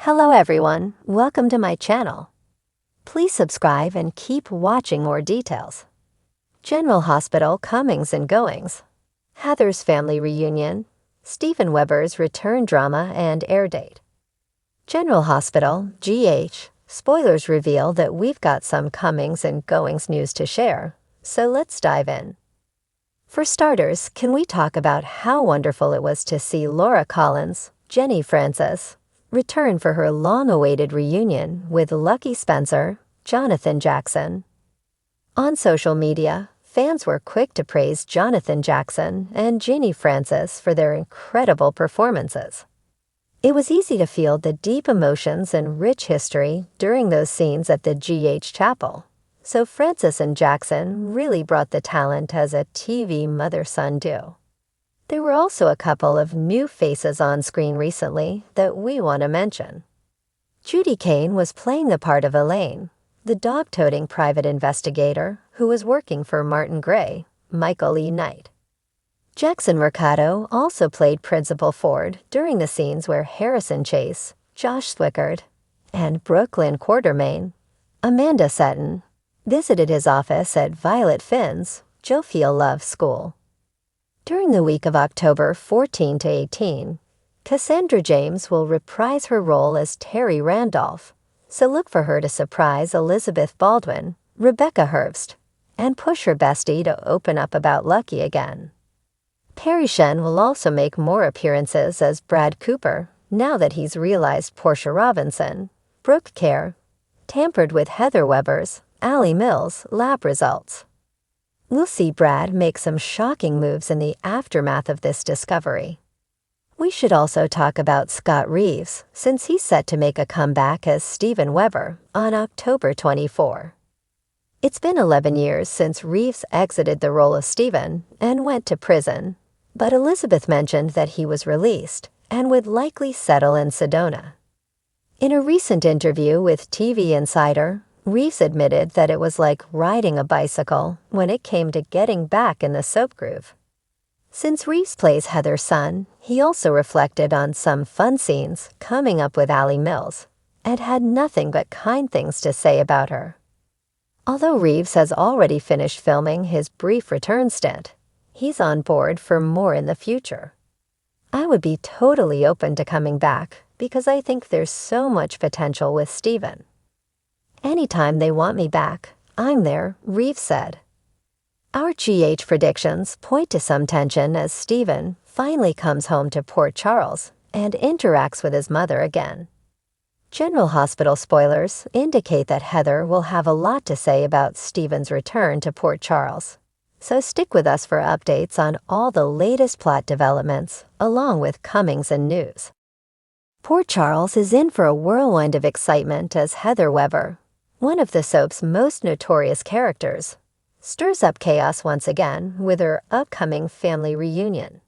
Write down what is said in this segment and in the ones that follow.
Hello everyone, welcome to my channel. Please subscribe and keep watching more details. General Hospital comings and goings. Heather's family reunion. Steven Weber's return drama and Airdate. General Hospital, GH. Spoilers reveal that we've got some comings and goings news to share, so let's dive in. For starters, can we talk about how wonderful it was to see Laura Collins, Jenny Francis, return for her long-awaited reunion with Lucky Spencer, Jonathan Jackson. On social media, fans were quick to praise Jonathan Jackson and Jenny Francis for their incredible performances. It was easy to feel the deep emotions and rich history during those scenes at the GH Chapel, so Francis and Jackson really brought the talent as a TV mother-son duo. There were also a couple of new faces on screen recently that we want to mention. Judy Kane was playing the part of Elaine, the dog-toting private investigator who was working for Martin Gray, Michael E. Knight. Jackson Mercado also played Principal Ford during the scenes where Harrison Chase, Josh Swickard, and Brooklyn Quartermain, Amanda Seton, visited his office at Violet Finn's Jofiel Love School. During the week of October 14 to 18, Cassandra James will reprise her role as Terry Randolph, so look for her to surprise Elizabeth Baldwin, Rebecca Herbst, and push her bestie to open up about Lucky again. Perry Shen will also make more appearances as Brad Cooper now that he's realized Portia Robinson, Brooke Kerr, tampered with Heather Weber's Allie Mills lab results. We'll see Brad make some shocking moves in the aftermath of this discovery. We should also talk about Scott Reeves, since he's set to make a comeback as Steven Weber on October 24. It's been 11 years since Reeves exited the role of Steven and went to prison, but Elizabeth mentioned that he was released and would likely settle in Sedona. In a recent interview with TV Insider, Reeves admitted that it was like riding a bicycle when it came to getting back in the soap groove. Since Reeves plays Heather's son, he also reflected on some fun scenes coming up with Allie Mills and had nothing but kind things to say about her. Although Reeves has already finished filming his brief return stint, he's on board for more in the future. I would be totally open to coming back because I think there's so much potential with Steven. Anytime they want me back, I'm there, Reeves said. Our GH predictions point to some tension as Steven finally comes home to Port Charles and interacts with his mother again. General Hospital spoilers indicate that Heather will have a lot to say about Steven's return to Port Charles, so stick with us for updates on all the latest plot developments, along with comings and news. Port Charles is in for a whirlwind of excitement as Heather Weber, one of the soap's most notorious characters, stirs up chaos once again with her upcoming family reunion.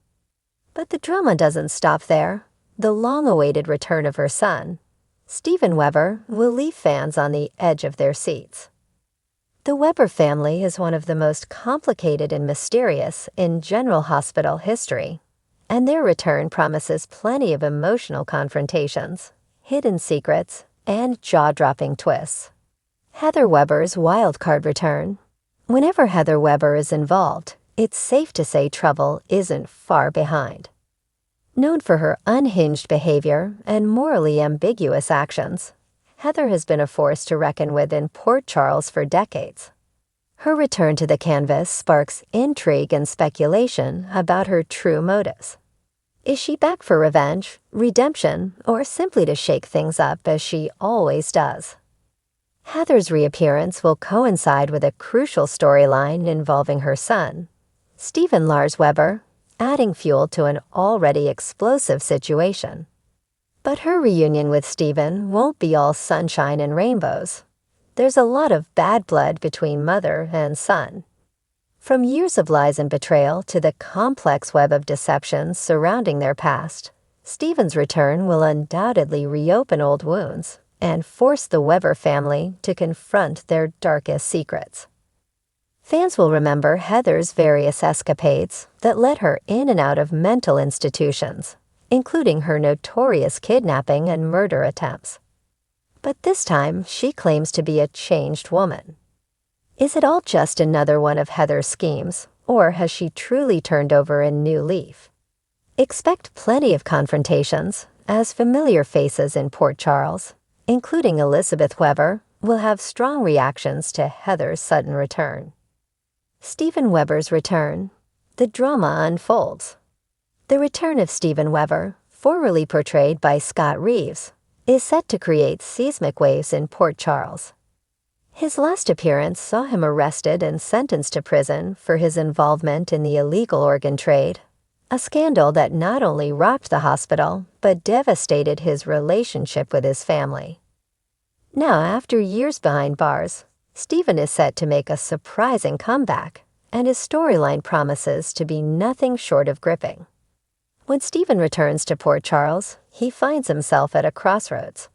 But the drama doesn't stop there. The long-awaited return of her son, Steven Weber, will leave fans on the edge of their seats. The Weber family is one of the most complicated and mysterious in General Hospital history, and their return promises plenty of emotional confrontations, hidden secrets, and jaw-dropping twists. Heather Weber's wildcard return. Whenever Heather Weber is involved, it's safe to say trouble isn't far behind. Known for her unhinged behavior and morally ambiguous actions, Heather has been a force to reckon with in Port Charles for decades. Her return to the canvas sparks intrigue and speculation about her true motives. Is she back for revenge, redemption, or simply to shake things up as she always does? Heather's reappearance will coincide with a crucial storyline involving her son, Steven Lars Weber, adding fuel to an already explosive situation. But her reunion with Steven won't be all sunshine and rainbows. There's a lot of bad blood between mother and son. From years of lies and betrayal to the complex web of deceptions surrounding their past, Steven's return will undoubtedly reopen old wounds and force the Weber family to confront their darkest secrets. Fans will remember Heather's various escapades that led her in and out of mental institutions including her notorious kidnapping and murder attempts. But this time, she claims to be a changed woman. Is it all just another one of Heather's schemes, or has she truly turned over a new leaf? Expect plenty of confrontations, as familiar faces in Port Charles, including Elizabeth Weber, will have strong reactions to Heather's sudden return. Stephen Weber's return. The drama unfolds. The return of Stephen Weber, formerly portrayed by Scott Reeves, is set to create seismic waves in Port Charles. His last appearance saw him arrested and sentenced to prison for his involvement in the illegal organ trade, a scandal that not only rocked the hospital but devastated his relationship with his family. Now, after years behind bars, Stephen is set to make a surprising comeback, and his storyline promises to be nothing short of gripping. When Stephen returns to Port Charles, he finds himself at a crossroads.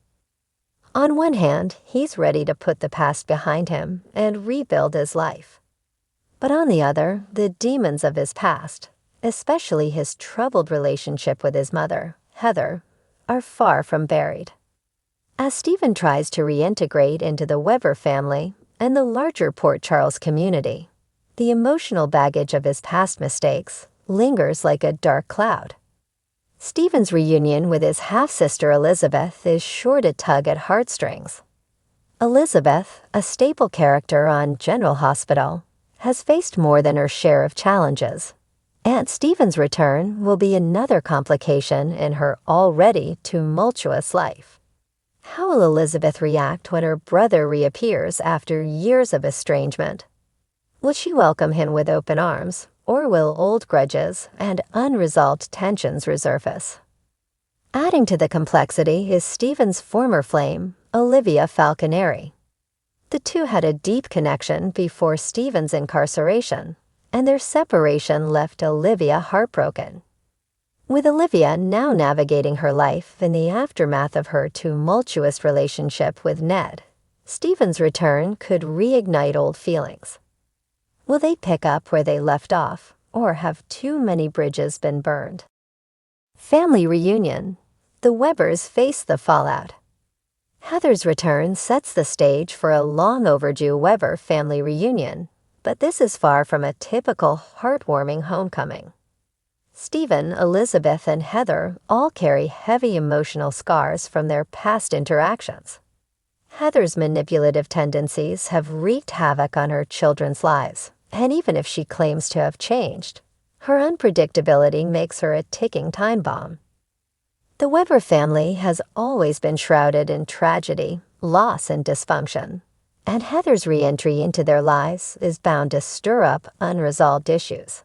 On one hand, he's ready to put the past behind him and rebuild his life. But on the other, the demons of his past, especially his troubled relationship with his mother, Heather, are far from buried. As Stephen tries to reintegrate into the Weber family and the larger Port Charles community, the emotional baggage of his past mistakes lingers like a dark cloud. Stephen's reunion with his half-sister Elizabeth is sure to tug at heartstrings. Elizabeth, a staple character on General Hospital, has faced more than her share of challenges, and Stephen's return will be another complication in her already tumultuous life. How will Elizabeth react when her brother reappears after years of estrangement? Will she welcome him with open arms, or will old grudges and unresolved tensions resurface? Adding to the complexity is Stephen's former flame, Olivia Falconeri. The two had a deep connection before Stephen's incarceration, and their separation left Olivia heartbroken. With Olivia now navigating her life in the aftermath of her tumultuous relationship with Ned, Stephen's return could reignite old feelings. Will they pick up where they left off, or have too many bridges been burned? Family reunion. The Webers face the fallout. Heather's return sets the stage for a long overdue Weber family reunion, but this is far from a typical heartwarming homecoming. Stephen, Elizabeth, and Heather all carry heavy emotional scars from their past interactions. Heather's manipulative tendencies have wreaked havoc on her children's lives, and even if she claims to have changed, her unpredictability makes her a ticking time bomb. The Weber family has always been shrouded in tragedy, loss, and dysfunction, and Heather's re-entry into their lives is bound to stir up unresolved issues.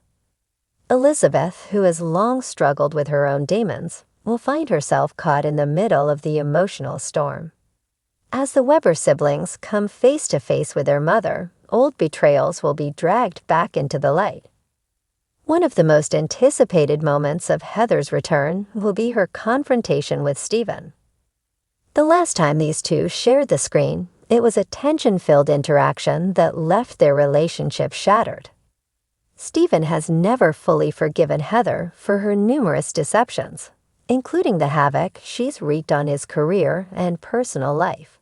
Elizabeth, who has long struggled with her own demons, will find herself caught in the middle of the emotional storm. As the Weber siblings come face to face with their mother, old betrayals will be dragged back into the light. One of the most anticipated moments of Heather's return will be her confrontation with Stephen. The last time these two shared the screen, it was a tension-filled interaction that left their relationship shattered. Stephen has never fully forgiven Heather for her numerous deceptions, including the havoc she's wreaked on his career and personal life.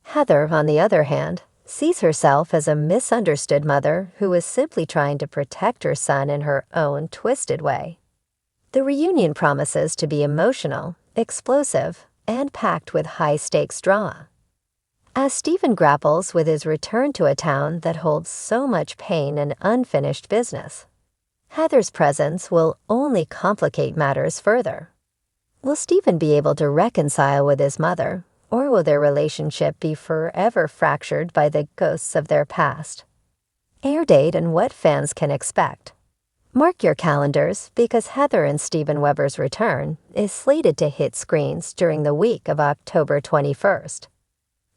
Heather, on the other hand, sees herself as a misunderstood mother who is simply trying to protect her son in her own twisted way. The reunion promises to be emotional, explosive, and packed with high-stakes drama. As Stephen grapples with his return to a town that holds so much pain and unfinished business, Heather's presence will only complicate matters further. Will Stephen be able to reconcile with his mother, or will their relationship be forever fractured by the ghosts of their past? Airdate and what fans can expect. Mark your calendars because Heather and Stephen Weber's return is slated to hit screens during the week of October 21st.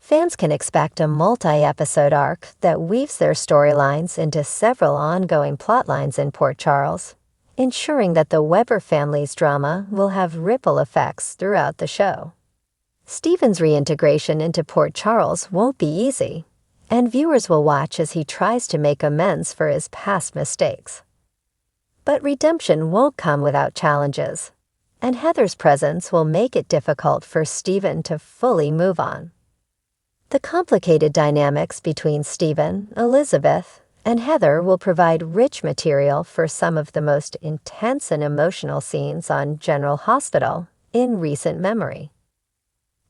Fans can expect a multi-episode arc that weaves their storylines into several ongoing plotlines in Port Charles, ensuring that the Weber family's drama will have ripple effects throughout the show. Stephen's reintegration into Port Charles won't be easy, and viewers will watch as he tries to make amends for his past mistakes. But redemption won't come without challenges. and Heather's presence will make it difficult for Stephen to fully move on. The complicated dynamics between Stephen, Elizabeth, and Heather will provide rich material for some of the most intense and emotional scenes on General Hospital in recent memory.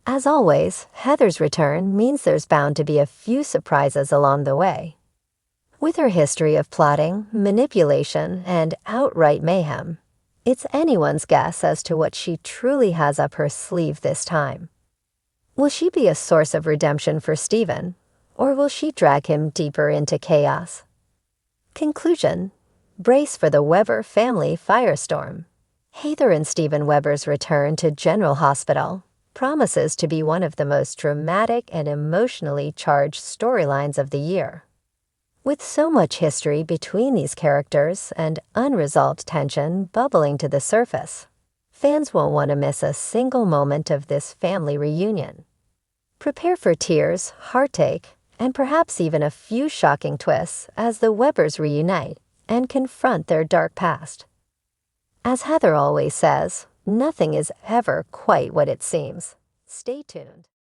As always, Heather's return means there's bound to be a few surprises along the way. With her history of plotting, manipulation, and outright mayhem, it's anyone's guess as to what she truly has up her sleeve this time. Will she be a source of redemption for Stephen, or will she drag him deeper into chaos? Conclusion: brace for the Weber family firestorm. Heather and Stephen Weber's return to General Hospital promises to be one of the most dramatic and emotionally charged storylines of the year. With so much history between these characters and unresolved tension bubbling to the surface, fans won't want to miss a single moment of this family reunion. Prepare for tears, heartache, and perhaps even a few shocking twists as the Webers reunite and confront their dark past. As Heather always says, nothing is ever quite what it seems. Stay tuned.